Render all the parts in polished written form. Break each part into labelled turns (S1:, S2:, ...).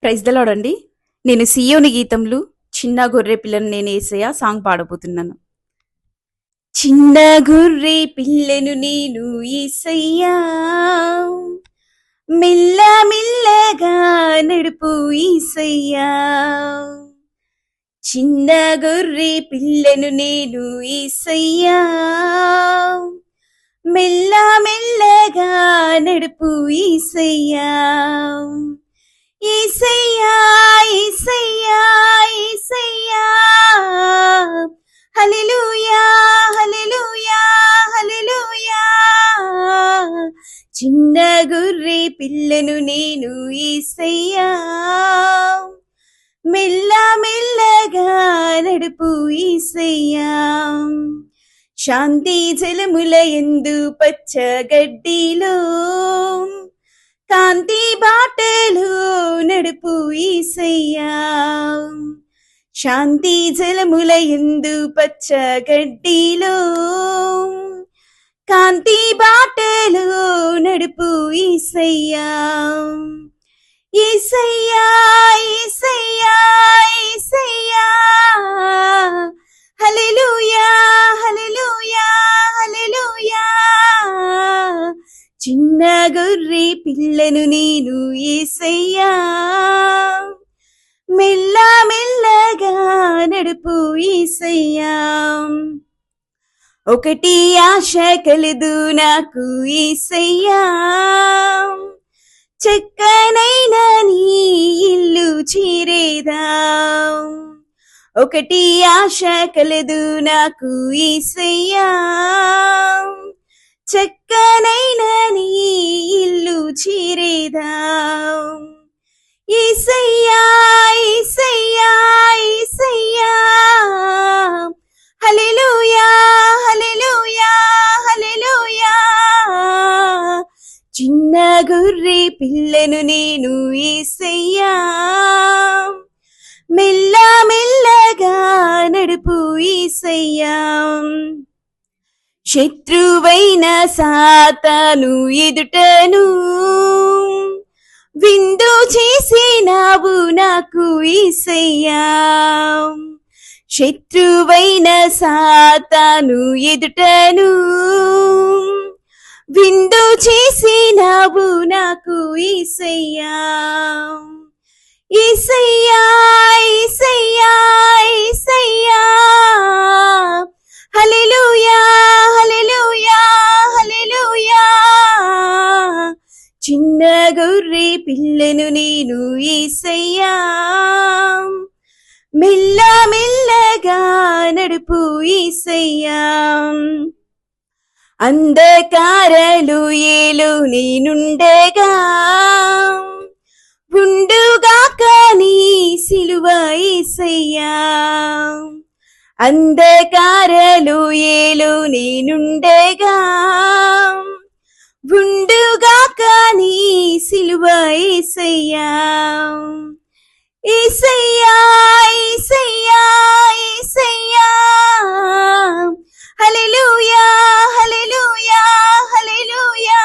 S1: Praise the lord అండి. నేను సియోని గీతంలో చిన్న గొర్రె పిల్లను నేను యేసయ్య సాంగ్ పాడబోతున్నాను. చిన్న గొర్రె పిల్లను నేను యేసయ్యా, మెల్ల మెల్లగా నడుపు యేసయ్యా. చిన్న గొర్రె పిల్లను నేను యేసయ్యా, మెల్ల మెల్లగా నడుపు యేసయ్యా. యేసయ్యా యేసయ్యా యేసయ్యా, హల్లెలూయా హల్లెలూయా హల్లెలూయా. చిన్న గొర్రె పిల్లను నేను యేసయ్యా, మెల్ల మెల్లగా నడుపు యేసయ్యా. శాంతి జలముల యందు పచ్చ గడ్డిలో కాంతి బాటలు నడుపు యేసయ్యా. శాంతి జలముల యందు పచ్చ గడ్డిలో కాంతి బాటలు నడుపు యేసయ్యా. యేసయ్యా యేసయ్యా యేసయ్యా, హల్లెలూయా హల్లెలూయా హల్లెలూయా. చిన్న గొర్రె పిల్లను నేను యేసయ్యా, మెల్ల మెల్లగా నడుపు యేసయ్యా. ఒకటి ఆశ కలదు నాకు యేసయ్యా, చక్కనైన నీ ఇల్లు చేరేదా. ఒకటి ఆశ కలదు నాకు యేసయ్యా, చక్కనైన నీ ఇల్లు చేరేదా. యేసయ్యా యేసయ్యా యేసయ్యా, హల్లెలూయా హల్లెలూయా హల్లెలూయా. చిన్న గొర్రె పిల్లను నేను యేసయ్యా, మెల్ల మెల్లగా నడుపు యేసయ్యా. శత్రువైన సాతాను ఎదుటను విందు చేసినావు నాకు యేసయ్యా. శత్రువైన సాతాను ఎదుటను విందు చేసినావు నాకు యేసయ్యా. యేసయ్యా యేసయ్యా యేసయ్యా, హల్లెలూయా హల్లెలూయా హల్లెలూయా. చిన్న గొర్రె పిల్లను నేను యేసయ్యా, మెల్ల మెల్లగా నడుపు యేసయ్యా. అంధకారలు ఏలు నేనుండగా ఉండుగాక నీ సిలువ యేసయ్యా. అంధకారలు ఏలు నేనుండగా ఉండుగాక నీ సిలువ యేసయ్యా. యేసయ్యా యేసయ్యా యేసయ్యా, హల్లెలూయా హల్లెలూయా హల్లెలూయా.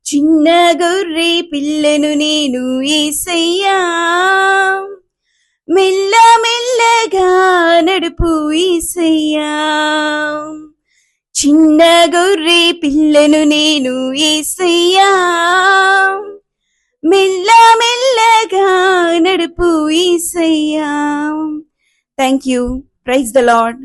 S1: చిన్న గొర్రె పిల్లను నేను యేసయ్యా, మెల్ల మెల్లగా నడుపు యేసయ్యా. చిన్న గొర్రె పిల్లను నేను యేసయ్యా, మెల్ల మెల్లగా నడుపు Yesayya. Thank you. Praise the lord.